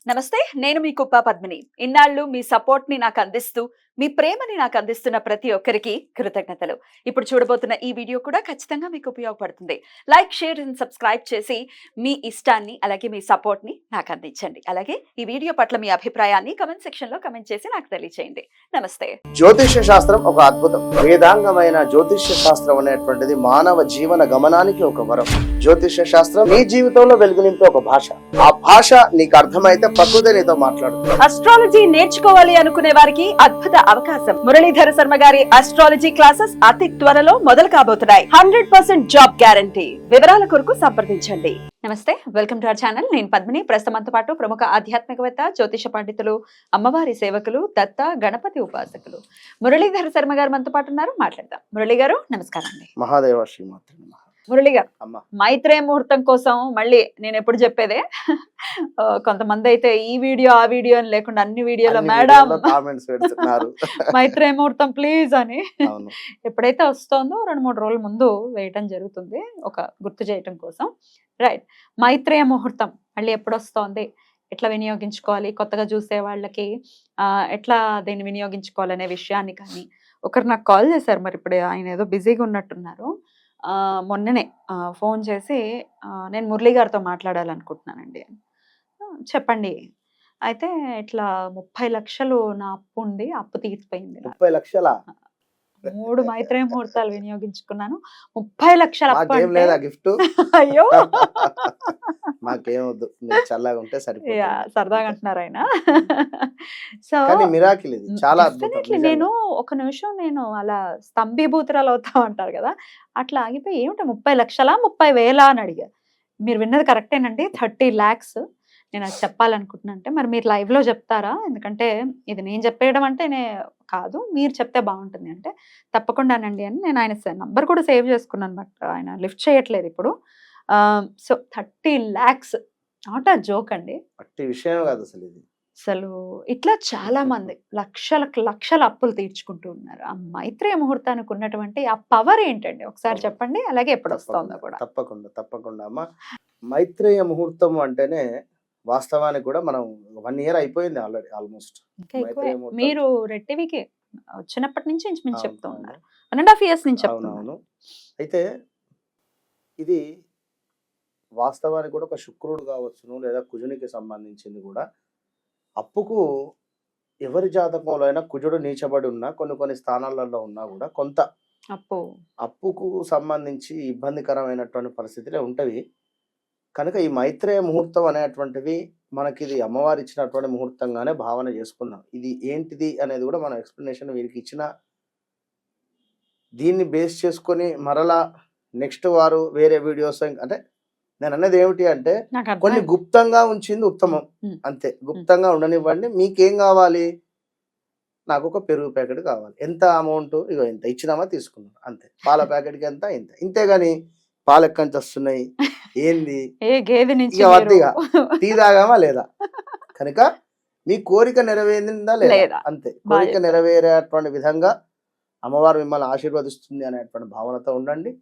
నమస్తే. నేను మీ కుప్ప పద్మిని. ఇన్నాళ్ళు మీ సపోర్ట్‌ని నాకందిస్తూ, మీ ప్రేమని నాకందిస్తున్న ప్రతి ఒక్కరికి కృతజ్ఞతలు. ఇప్పుడు చూడబోతున్న ఈ వీడియో కూడా ఖచ్చితంగా మీకు ఉపయోగపడుతుంది. లైక్, షేర్ అండ్ సబ్స్క్రైబ్ చేసి మీ ఇష్టాన్ని అలాగే మీ సపోర్ట్‌ని నాకందించండి. అలాగే ఈ వీడియో పట్ల మీ అభిప్రాయాన్ని కామెంట్ సెక్షన్‌లో కామెంట్ చేసి నాకు తెలియజేయండి. నమస్తే. జ్యోతిష్య శాస్త్రం ఒక అద్భుతం. వేదాంగమైన జ్యోతిష్య శాస్త్రం అనేటువంటిది మానవ జీవన గమనానికి ఒక వరం. జ్యోతిష్య శాస్త్రం నీ జీవితంలో వెలుగు నింపే ఒక భాష. ఆ భాష నీకు అర్థమైతే ప్రకృతి నీతో మాట్లాడుతుంది. అస్ట్రాలజీ నేర్చుకోవాలి అనుకునే వారికి అద్భుత అవకాశం. మురళీధర శర్మ గారి అస్ట్రాలజీ క్లాసెస్ అతి త్వరలో మొదలు కాబోతున్నాయి. 100% జాబ్ గ్యారంటీ. వివరాల కొరకు సంప్రదించండి. నమస్తే, వెల్కమ్ టు అవర్ ఛానల్. నేను పద్మిని. ప్రస్తుతంతో పాటు ప్రముఖ ఆధ్యాత్మికవేత్త, జ్యోతిష పండితులు, అమ్మవారి సేవకులు, దత్త గణపతి ఉపాసకులు మురళీధర శర్మ గారు మనతో పాటు ఉన్నారు. మాట్లాడదాం. మురళి గారు నమస్కారం అండి. మహాదేవ శ్రీమాత్రి. మురళి గారు, అమ్మ, మైత్రేయ ముహూర్తం కోసం మళ్ళీ నేను ఎప్పుడు చెప్పేదే, కొంతమంది అయితే ఈ వీడియో ఆ వీడియో అని లేకుండా అన్ని వీడియోలో మేడం కామెంట్స్ పెడుతున్నారు మైత్రేయ ముహూర్తం ప్లీజ్ అని. ఎప్పుడైతే వస్తుందో 2-3 రోజుల ముందు వేయటం జరుగుతుంది, ఒక గుర్తు చేయటం కోసం. రైట్. మైత్రేయ ముహూర్తం మళ్ళీ ఎప్పుడు వస్తోంది, ఎట్లా వినియోగించుకోవాలి, కొత్తగా చూసే వాళ్ళకి ఎట్లా దీన్ని వినియోగించుకోవాలనే విషయాన్ని కానీ ఒకరు నాకు కాల్ చేశారు. మరి ఇప్పుడు ఆయన ఏదో బిజీగా ఉన్నట్టున్నారు. మొన్ననే ఫోన్ చేసి నేను మురళి గారితో మాట్లాడాలనుకుంటున్నానండి అని. చెప్పండి. అయితే ఇట్లా 30 లక్షలు నా అప్పు ఉంది, అప్పు తీసిపోయింది. 30 లక్షల 3 మైత్రేయ ముహూర్తాలు వినియోగించుకున్నాను. 30 లక్షల అప్పు మాకేం లేదా గిఫ్ట్? అయ్యో మాకేమొద్దు, చల్లగా ఉంటే సరిపోతుంది. సరదాగా అంటున్నారు ఆయన. సో మిరాకిల్ ఇది చాలా అద్భుతం. నేను ఒక నిమిషం నేను అలా స్తంభీభూతురాలు అవుతా అంటారు కదా, అట్లా ఆగిపోయి ఏమిటో 30 లక్షలా 30,000 అని అడిగా. మీరు విన్నది కరెక్టేనండి, 30 lakhs. నేను అది చెప్పాలనుకుంటున్నా. అంటే మరి మీరు లైవ్ లో చెప్తారా, ఎందుకంటే ఇది నేను చెప్పేయడం అంటే కాదు, మీరు చెప్తే బాగుంటుంది అంటే తప్పకుండానండి అని నేను ఆయన నంబర్ కూడా సేవ్ చేసుకున్నాను. బట్ ఆయన లిఫ్ట్ చేయట్లేదు ఇప్పుడు. So 30 lakhs not a joke అండి, అట్టి విషయం కాదు అసలు ఇది. అసలు ఇట్లా చాలా మంది లక్షల అప్పులు తీర్చుకుంటూ ఉన్నారు. ఆ మైత్రేయ ముహూర్తానికి ఉన్నటువంటి ఆ పవర్ ఏంటండి, ఒకసారి చెప్పండి. అలాగే ఎప్పుడు వస్తుందో కూడా. తప్పకుండా అమ్మ. మైత్రేయ ముహూర్తం అంటేనే వాస్తవానికి కూడా మనం 1 year అయిపోయింది ఆల్రెడీ ఆల్మోస్ట్. మీరు రెడ్ టీవీకి వచ్చినప్పటి నుంచి ఇంచుమించు చెప్తూ ఉన్నారు. 1.5 years నుంచి చెప్తున్నాను. అయితే ఇది వాస్తవానికి కూడా ఒక శుక్రుడు కావచ్చును, లేదా కుజునికి సంబంధించింది కూడా. అప్పుకు ఎవరి జాతకంలో అయినా కుజుడు నీచబడి ఉన్నా, కొన్ని స్థానాలలో ఉన్నా కూడా కొంత అప్పుకు సంబంధించి ఇబ్బందికరమైనటువంటి పరిస్థితులే ఉంటవి. కనుక ఈ మైత్రేయ ముహూర్తం అనేటువంటివి మనకి ఇది అమ్మవారు ఇచ్చినటువంటి ముహూర్తంగానే భావన చేసుకుందాం. ఇది ఏంటిది అనేది కూడా మనం ఎక్స్ప్లెనేషన్ వీరికి ఇచ్చిన, దీన్ని బేస్ చేసుకొని మరలా నెక్స్ట్ వారు వేరే వీడియోస్, అంటే నేను అన్నది ఏమిటి అంటే కొన్ని గుప్తంగా ఉంచింది ఉత్తమం. అంతే, గుప్తంగా ఉండనివ్వండి. మీకేం కావాలి, నాకు ఒక పెరుగు ప్యాకెట్ కావాలి, ఎంత అమౌంట్, ఇగో ఎంత ఇచ్చినామా తీసుకున్నాం అంతే. పాల ప్యాకెట్కి ఎంత, ఇంతేగాని పాలు ఎక్కడి నుంచి వస్తున్నాయి, ఏంది, వద్దిగా టీ తాగామా లేదా, కనుక మీ కోరిక నెరవేరిందా లేదా అంతే. కోరిక నెరవేరేటువంటి విధంగా అమ్మవారు మిమ్మల్ని ఆశీర్వదిస్తుంది అనేటువంటి భావనతో ఉండండి,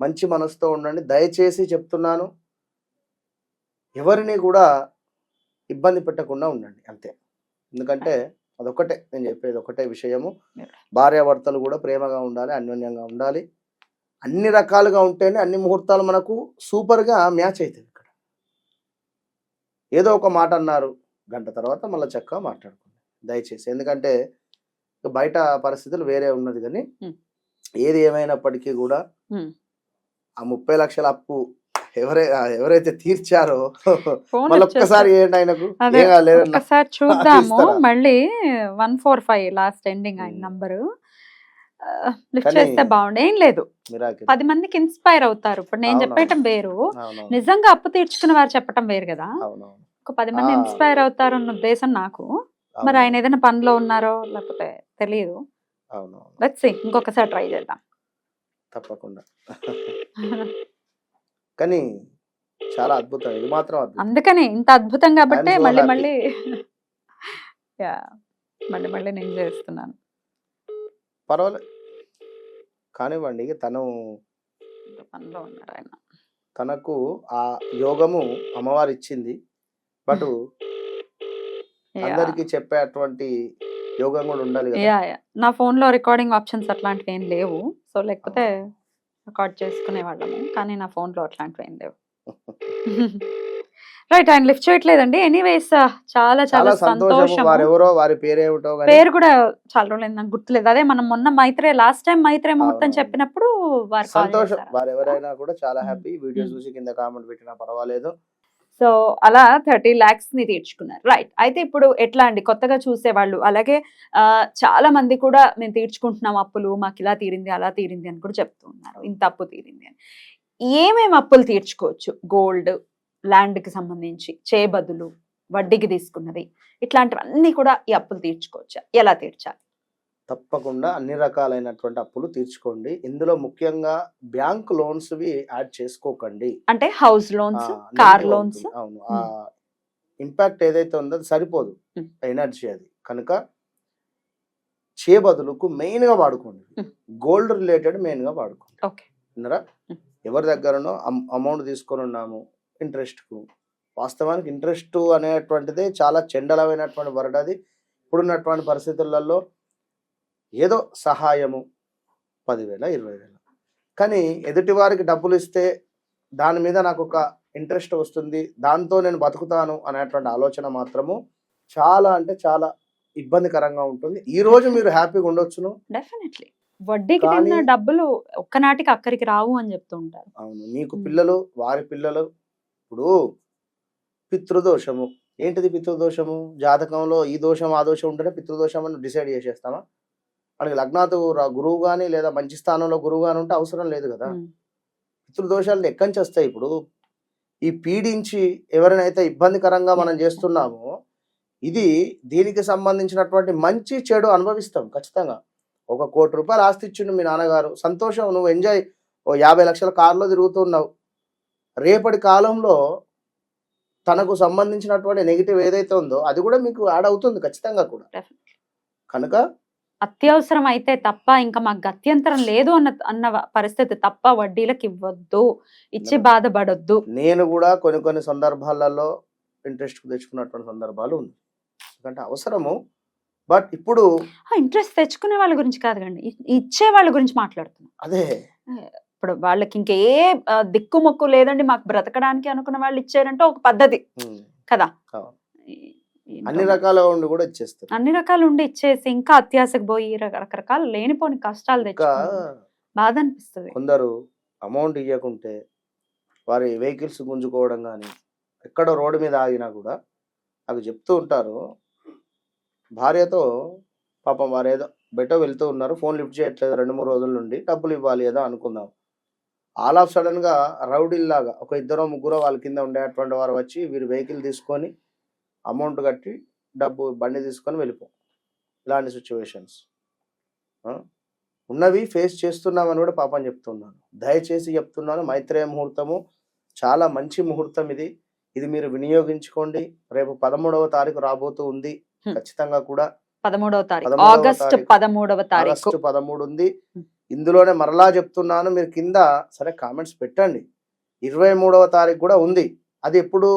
మంచి మనసుతో ఉండండి. దయచేసి చెప్తున్నాను, ఎవరిని కూడా ఇబ్బంది పెట్టకుండా ఉండండి అంతే. ఎందుకంటే అదొక్కటే నేను చెప్పేది, ఒకటే విషయము. భార్యాభర్తలు కూడా ప్రేమగా ఉండాలి, అన్యోన్యంగా ఉండాలి. అన్ని రకాలుగా ఉంటేనే అన్ని ముహూర్తాలు మనకు సూపర్గా మ్యాచ్ అవుతాయి. ఇక్కడ ఏదో ఒక మాట అన్నారు, గంట తర్వాత మళ్ళీ చక్కగా మాట్లాడుకోండి దయచేసి. ఎందుకంటే బయట పరిస్థితులు వేరే ఉన్నది, కానీ ఏది ఏమైనప్పటికీ కూడా ఆ 30 లక్షల అప్పు ఎవరైతే తీర్చారో మళ్ళీ ఒక్కసారి ఏంటి ఆయనకు ఒకసారి చూద్దాము. మళ్ళీ 145 లాస్ట్ ఎండింగ్ ఆయన నంబరు లిఫ్ట్ చేస్తే బాగుండే. ఏం లేదు, 10 మందికి ఇన్స్పైర్ అవుతారు. ఇప్పుడు నేను చెప్పటం వేరు, నిజంగా అప్పు తీర్చుకున్న వారు చెప్పటం వేరు కదా. ఒక 10 మంది ఇన్స్పైర్ అవుతారు అన్న ఉద్దేశం నాకు. మరి ఆయన ఏదైనా పనిలో ఉన్నారో లేకపోతే తెలియదు. లెట్స్ సీ, ఇంకొకసారి ట్రై చేద్దాం తప్పకుండా. కానీ చాలా అద్భుతం, ఇది మాత్రం అందుకనే ఇంత అద్భుతం కాబట్టి మళ్ళీ నేను చేస్తున్నాను. పర్వాలేదు, కానివ్వండి. తను పనిలో ఉన్నారు ఆయన. తనకు ఆ యోగము అమ్మవారు ఇచ్చింది. బట్ అందరికి చెప్పేటువంటి యోగం కూడా ఉండాలి కదా. యా యా నా phone లో రికార్డింగ్ ఆప్షన్స్ అట్లాంటివి ఏం లేవు. సో లేకపోతే రికార్డ్ చేసుకునే వాళ్ళము, కానీ నా phone లో అట్లాంటివి ఏం లేవు. రైట్, ఆయన లిఫ్ట్ చేయట్లేదండి. ఎనీవేస్ చాలా చాలా చాలా సంతోషము. సంతోషము. వారెవరో వారి పేరేమిటో గానీ పేరు కూడా చాలా రోజులైంది, నాకు గుర్తులేదు. అదే మనం మొన్న లాస్ట్ టైం మైత్రే ముహూర్తం అవునవును. చెప్పినప్పుడు వారు కాల్ సంతోషం. చేశారు. వారెవరైనా కూడా చాలా హ్యాపీ. వీడియో మ్మ్. చూసి కింద కామెంట్ పెట్టినా పర్వాలేదు. సో అలా 30 lakhs ని తీర్చుకున్నారు. రైట్, అయితే ఇప్పుడు ఎట్లా అండి, కొత్తగా చూసేవాళ్ళు అలాగే చాలా మంది కూడా మేము తీర్చుకుంటున్నాం అప్పులు, మాకు ఇలా తీరింది అలా తీరింది అని కూడా చెప్తూ ఉన్నారు, ఇంత అప్పు తీరింది అని. ఏమేమి అప్పులు తీర్చుకోవచ్చు? గోల్డ్, ల్యాండ్ కి సంబంధించి చేయబదులు, వడ్డీకి తీసుకున్నది, ఇట్లాంటివన్నీ కూడా ఈ అప్పులు తీర్చుకోవచ్చా? ఎలా తీర్చాలి? తప్పకుండా అన్ని రకాలైనటువంటి అప్పులు తీర్చుకోండి. ఇందులో ముఖ్యంగా బ్యాంక్ లోన్స్‌వి యాడ్ చేసుకోకండి. అంటే house loans, car negative loans. అవుతుంది. అవును. ఇంపాక్ట్ ఏదైతే ఉందో అది సరిపోదు. మ్మ్. ఎనర్జీ అది. కనుక చేయబదులుకు మెయిన్‌గా వాడుకోండి. మ్మ్. గోల్డ్ రిలేటెడ్ మెయిన్‌గా వాడుకోండి. ఓకే. విన్నారా? మ్మ్. ఎవరి దగ్గరనో అమౌంట్ తీసుకొని ఉన్నాము ఇంట్రెస్ట్‌కు. వాస్తవానికి ఇంట్రెస్ట్ అనేటువంటిదే చాలా చెండలమైనటువంటి వర్డ్ అది. ఇప్పుడున్నటువంటి పరిస్థితులలో ఏదో సహాయము 10,000, 20,000. కానీ ఎదుటి వారికి డబ్బులు ఇస్తే దాని మీద నాకు ఒక ఇంట్రెస్ట్ వస్తుంది, దాంతో నేను బతుకుతాను అనేటువంటి ఆలోచన మాత్రము చాలా అంటే చాలా ఇబ్బందికరంగా ఉంటుంది. ఈ రోజు మీరు హ్యాపీగా ఉండొచ్చును. డెఫినెట్లీ వడ్డీకి కానీ తిన్న డబ్బులు ఒక్కనాటికి అక్కడికి రావు అని చెప్తూ ఉంటారు. అవును, మీకు మ్మ్. పిల్లలు, వారి పిల్లలు. ఇప్పుడు పితృదోషము ఏంటిది? పితృదోషము జాతకంలో ఈ దోషం ఆ దోషం ఉంటేనే పితృదోషం అని డిసైడ్ చేసేస్తామా? మనకి లగ్నాతు గురువు కానీ లేదా మంచి స్థానంలో గురువు కానీ ఉంటే అవసరం లేదు కదా. మ్మ్. పితృదోషాలు ఎక్కడి నుంచి వస్తాయి? ఇప్పుడు ఈ పీడించి ఎవరినైతే ఇబ్బందికరంగా మనం చేస్తున్నామో ఇది దీనికి సంబంధించినటువంటి మంచి చెడు అనుభవిస్తాం ఖచ్చితంగా. ఒక 1 కోటి రూపాయలు ఆస్తి ఇచ్చిండు మీ నాన్నగారు, సంతోషం, నువ్వు ఎంజాయ్. ఓ 50 లక్షల కారులో తిరుగుతున్నావు. రేపటి కాలంలో తనకు సంబంధించినటువంటి నెగిటివ్ ఏదైతే ఉందో అది కూడా మీకు యాడ్ అవుతుంది ఖచ్చితంగా కూడా. Definitely. కనుక అత్యవసరం అయితే తప్ప ఇంకా మాకు గత్యంతరం లేదు అన్న పరిస్థితి తప్ప వడ్డీలకు ఇవ్వద్దు, ఇచ్చి బాధపడొద్దు. నేను కూడా కొన్ని సందర్భాలలో ఇంట్రెస్ట్ తెచ్చుకున్నటువంటి సందర్భాలు ఉంది. ఎందుకంటే అవసరము. బట్ ఇప్పుడు ఇంట్రెస్ట్ తెచ్చుకునే వాళ్ళ గురించి కాదు కండి, ఇచ్చే వాళ్ళ గురించి మాట్లాడుతున్నాం. అదే ఇప్పుడు వాళ్ళకి ఇంకే దిక్కుమొక్కు లేదండి, మాకు బ్రతకడానికి అనుకున్న వాళ్ళు ఇచ్చారంటే ఒక పద్ధతి కదా. అవును. అన్ని రకాల ఉండి కూడా ఇచ్చేస్తారు. అన్ని రకాలు ఉండి ఇచ్చేసి ఇంకా అత్యాశకు పోయి రకరకాల లేనిపోని కష్టాలు ఇంకా తెచ్చుకుంటారు. బాధ అనిపిస్తుంది. కొందరు అమౌంట్ ఇవ్వకుంటే వారి వెహికల్స్ గుంజుకోవడం కానీ, ఎక్కడో రోడ్డు మీద ఆగినా కూడా అవి చెప్తూ ఉంటారు. భార్యతో పాపం వారు ఏదో బెటో వెళ్తూ ఉన్నారు, ఫోన్ లిఫ్ట్ చేయట్లేదు 2-3 రోజుల నుండి, డబ్బులు ఇవ్వాలి ఏదో అనుకుందాం. ఆల్ ఆఫ్ సడన్గా రౌడీల్లాగా ఒక 2-3 వాళ్ళ కింద ఉండేటువంటి వారు వచ్చి వీరు వెహికల్ తీసుకొని అమౌంట్ కట్టి డబ్బు బండి తీసుకొని వెళ్ళిపో. ఇలాంటి సిచ్యువేషన్స్ ఉన్నవి ఫేస్ చేస్తున్నామని కూడా పాపం చెప్తున్నాను. దయచేసి చెప్తున్నాను, మైత్రేయ ముహూర్తము చాలా మంచి ముహూర్తం ఇది. ఇది మీరు వినియోగించుకోండి. రేపు 13వ తారీఖు రాబోతూ ఉంది. ఖచ్చితంగా కూడా 13వ తారీఖు, 13వ ఆగస్టు తారీఖు, 13వ తారీఖు, ఆగస్టు 13 ఉంది. ఇందులోనే మరలా చెప్తున్నాను, మీరు కింద సరే కామెంట్స్ పెట్టండి. 23వ తారీఖు కూడా ఉంది. అది ఎప్పుడు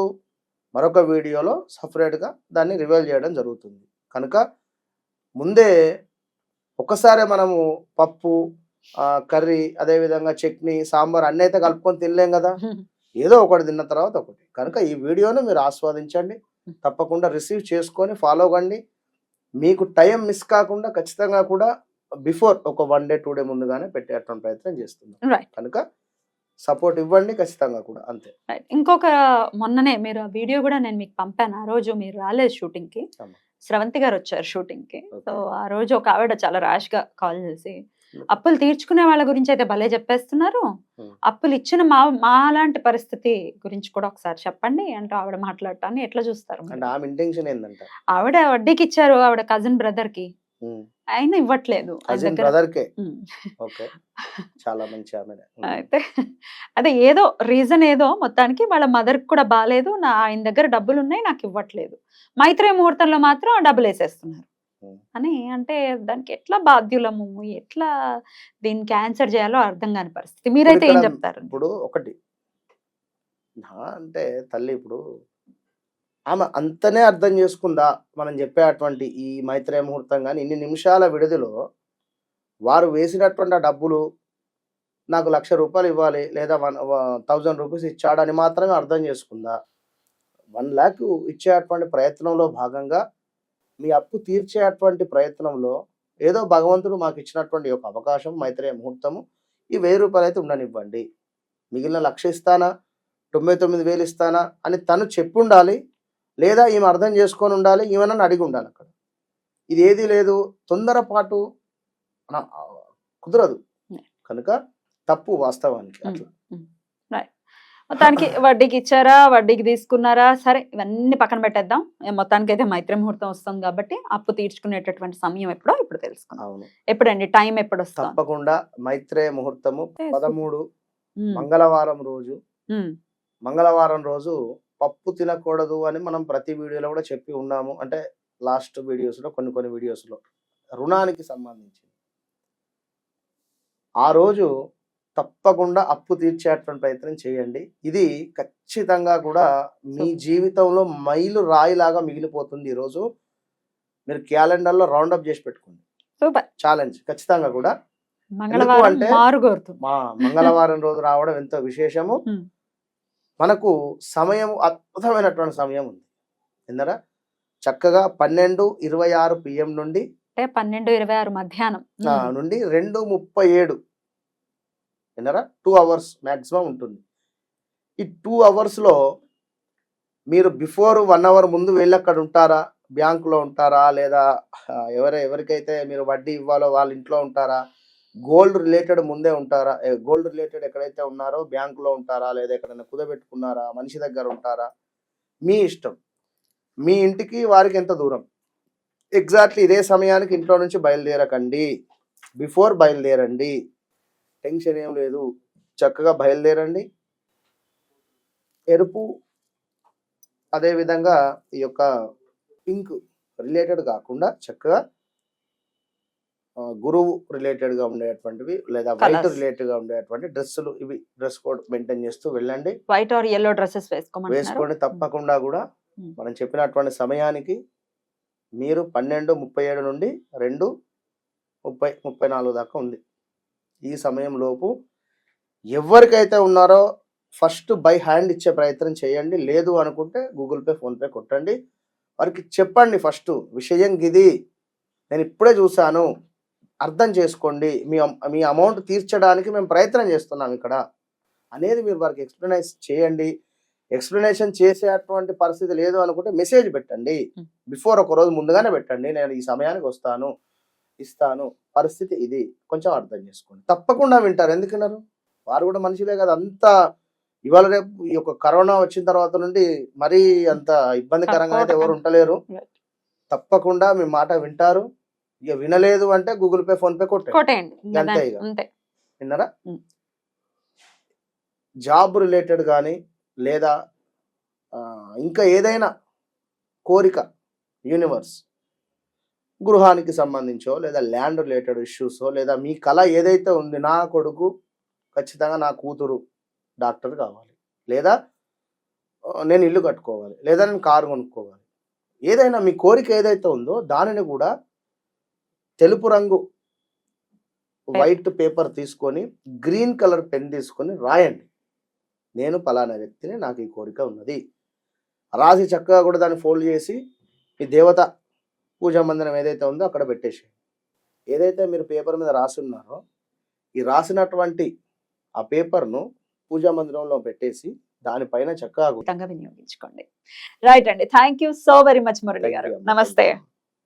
మరొక వీడియోలో సపరేట్గా దాన్ని రివీల్ చేయడం జరుగుతుంది. కనుక ముందే ఒకసారి మనము పప్పు, కర్రీ, అదేవిధంగా చట్నీ, సాంబార్ అన్నీ అయితే కలుపుకొని తినలేం కదా. ఏదో ఒకటి తిన్న తర్వాత ఒకటి. కనుక ఈ వీడియోను మీరు ఆస్వాదించండి, తప్పకుండా రిసీవ్ చేసుకొని ఫాలో కండి. మీకు టైం మిస్ కాకుండా ఖచ్చితంగా కూడా బిఫోర్ ఒక 1 డే 2 డే ముందుగానే పెట్టేటువంటి ప్రయత్నం చేస్తున్నాం. రైట్. కనుక సపోర్ట్ ఇవ్వండి ఖచ్చితంగా కూడా, అంతే. ఇంకొక మొన్ననే మీరు ఆ వీడియో కూడా నేను మీకు పంపాను. ఆ రోజు మీరు రాలేదు షూటింగ్ కి, స్రవంతి గారు వచ్చారు షూటింగ్ కి. సో ఆ రోజు ఒక ఆవిడ చాలా ర్యాష్ గా కాల్ చేసి అప్పులు తీర్చుకునే వాళ్ళ గురించి అయితే భలే చెప్పేస్తున్నారు, అప్పులు ఇచ్చిన మా లాంటి పరిస్థితి గురించి కూడా ఒకసారి చెప్పండి అంటూ ఆవిడ మాట్లాడటాన్ని ఎట్లా చూస్తారు? అంటే ఆమె ఇంటెన్షన్ ఏంటంటే ఆవిడ వడ్డీకి ఇచ్చారు, ఆవిడ కజిన్ బ్రదర్ కి, ఆయన ఇవ్వట్లేదు. చాలా మంచి ఆమె. అయితే అదే ఏదో రీజన్ ఏదో మొత్తానికి వాళ్ళ మదర్ కూడా బాగాలేదు, ఆయన దగ్గర డబ్బులు ఉన్నాయి నాకు ఇవ్వట్లేదు, మైత్రేయ ముహూర్తంలో మాత్రం డబ్బులు వేసేస్తున్నారు అని అంటే దానికి ఎట్లా బాధ్యులము, ఎట్లా దీనికి ఆన్సర్ చేయాలో అర్థం కాని పరిస్థితి. మీరైతే ఏం చెప్తారు? ఇప్పుడు ఒకటి అంటే తల్లి, ఇప్పుడు ఆమె అంతనే అర్థం చేసుకుందా మనం చెప్పేటువంటి ఈ మైత్రేయ ముహూర్తం కానీ ఇన్ని నిమిషాల విడిదిలో వారు వేసినటువంటి ఆ డబ్బులు నాకు ₹1,00,000 ఇవ్వాలి లేదా 1000 రూపీస్ ఇచ్చాడని మాత్రమే అర్థం చేసుకుందా? 1,00,000 ఇచ్చేటువంటి ప్రయత్నంలో భాగంగా మీ అప్పు తీర్చేటువంటి ప్రయత్నంలో ఏదో భగవంతుడు మాకు ఇచ్చినటువంటి ఒక అవకాశం మైత్రేయ ముహూర్తము ఈ ₹1000 అయితే ఉండనివ్వండి, మిగిలిన 1,00,000 ఇస్తానా 99,000 ఇస్తానా అని తను చెప్పుండాలి. లేదా ఈమె అర్థం చేసుకొని ఉండాలి, ఈమెనని అడిగి ఉండాలి. అక్కడ ఇది ఏది లేదు, తొందరపాటు కుదరదు కనుక తప్పు వాస్తవానికి అట్లా. మొత్తానికి వడ్డీకి ఇచ్చారా, వడ్డీకి తీసుకున్నారా, సరే ఇవన్నీ పక్కన పెట్టేద్దాం. మొత్తానికి అయితే మైత్రి ముహూర్తం వస్తుంది కాబట్టి అప్పు తీర్చుకునేటటువంటి సమయం ఎప్పుడో ఇప్పుడు తెలుసుకుందాం. అవును, ఎప్పుడండి టైం ఎప్పుడు వస్తుంది? తప్పకుండా మైత్రేయ ముహూర్తము 13 మంగళవారం రోజు. మంగళవారం రోజు పప్పు తినకూడదు అని మనం ప్రతి వీడియోలో కూడా చెప్పి ఉన్నాము. అంటే లాస్ట్ వీడియోస్లో కొన్ని వీడియోస్లో రుణానికి సంబంధించి ఆ రోజు తప్పకుండా అప్పు తీర్చేటువంటి ప్రయత్నం చేయండి. ఇది ఖచ్చితంగా కూడా మీ జీవితంలో మైలు రాయిలాగా మిగిలిపోతుంది. ఈరోజు మీరు క్యాలెండర్లో రౌండప్ చేసి పెట్టుకోండి. సూపర్ ఛాలెంజ్ ఖచ్చితంగా కూడా. అంటే మంగళవారం రోజు రావడం ఎంతో విశేషము. మనకు సమయం అద్భుతమైనటువంటి సమయం ఉంది. ఎందుకంటే చక్కగా 12:26 PM నుండి 12:26 మధ్యాహ్నం నుండి 2:37 విన్నారా 2 అవర్స్ మ్యాక్సిమం ఉంటుంది. ఈ 2 అవర్స్లో మీరు బిఫోర్ 1 అవర్ ముందు వెళ్ళి అక్కడ ఉంటారా, బ్యాంకులో ఉంటారా, లేదా ఎవరికైతే మీరు వడ్డీ ఇవ్వాలో వాళ్ళ ఇంట్లో ఉంటారా, గోల్డ్ రిలేటెడ్ ముందే ఉంటారా, గోల్డ్ రిలేటెడ్ ఎక్కడైతే ఉన్నారో బ్యాంకులో ఉంటారా, లేదా ఎక్కడైనా కుదబెట్టుకున్నారా, మనిషి దగ్గర ఉంటారా, మీ ఇష్టం. మీ ఇంటికి వారికి ఎంత దూరం, ఎగ్జాక్ట్లీ ఇదే సమయానికి ఇంట్లో నుంచి బయలుదేరకండి, బిఫోర్ బయలుదేరండి. టెన్షన్ ఏం లేదు, చక్కగా బయలుదేరండి. ఎరుపు అదేవిధంగా ఈ యొక్క పింక్ రిలేటెడ్ కాకుండా చక్కగా గురువు రిలేటెడ్గా ఉండేటువంటివి లేదా వైట్ రిలేటెడ్గా ఉండేటువంటి డ్రెస్సులు, ఇవి డ్రెస్ కోడ్ మెయింటైన్ చేస్తూ వెళ్ళండి. వైట్ ఆర్ yellow డ్రెస్సెస్ వేసుకోండి. తప్పకుండా కూడా మనం చెప్పినటువంటి సమయానికి మీరు 12:37 నుండి 2:34 దాకా ఉంది. ఈ సమయంలోపు ఎవరికైతే ఉన్నారో ఫస్ట్ బై హ్యాండ్ ఇచ్చే ప్రయత్నం చేయండి. లేదు అనుకుంటే గూగుల్ పే, ఫోన్పే కొట్టండి. వారికి చెప్పండి ఫస్ట్ విషయం ఇది, నేను ఇప్పుడే చూశాను, అర్థం చేసుకోండి, మీ అమౌంట్ తీర్చడానికి మేము ప్రయత్నం చేస్తున్నాం ఇక్కడ అనేది మీరు వారికి ఎక్స్ప్లెనేషన్ చేయండి. ఎక్స్ప్లెనేషన్ చేసేటువంటి పరిస్థితి లేదు అనుకుంటే మెసేజ్ పెట్టండి. బిఫోర్ ఒక రోజు ముందుగానే పెట్టండి, నేను ఈ సమయానికి వస్తాను, ఇస్తాను, పరిస్థితి ఇది, కొంచెం అర్థం చేసుకోండి. తప్పకుండా వింటారు. ఎందుకున్నారు, వారు కూడా మనుషులే కదా. అంతా ఇవాళ రేపు ఈ యొక్క కరోనా వచ్చిన తర్వాత నుండి మరీ అంత ఇబ్బందికరంగా అయితే ఎవరు ఉండలేరు. తప్పకుండా మీ మాట వింటారు. ఇక వినలేదు అంటే గూగుల్ పే, ఫోన్ పే కొట్టండి, అంతే. ఇక విన్నారా. జాబ్ రిలేటెడ్ కానీ లేదా ఇంకా ఏదైనా కోరిక, యూనివర్స్, గృహానికి సంబంధించో లేదా ల్యాండ్ రిలేటెడ్ ఇష్యూసో, లేదా మీ కళ ఏదైతే ఉంది, నా కొడుకు ఖచ్చితంగా, నా కూతురు డాక్టర్ కావాలి, లేదా నేను ఇల్లు కట్టుకోవాలి, లేదా నేను కారు కొనుక్కోవాలి, ఏదైనా మీ కోరిక ఏదైతే ఉందో దానిని కూడా తెలుపు రంగు వైట్ పేపర్ తీసుకొని గ్రీన్ కలర్ పెన్ తీసుకొని రాయండి. నేను పలానా వ్యక్తిని, నాకు ఈ కోరిక ఉన్నది రాసి చక్కగా కూడా దాన్ని ఫోల్డ్ చేసి మీ దేవత పూజా మందిరం ఏదైతే ఉందో అక్కడ పెట్టేసి, ఏదైతే మీరు పేపర్ మీద రాసి ఉన్నారో ఈ రాసినటువంటి ఆ పేపర్ను పూజా మందిరంలో పెట్టేసి దానిపైన చక్కగా వినియోగించుకోండి. రైట్ అండి, thank you so very much Murali గారు. నమస్తే.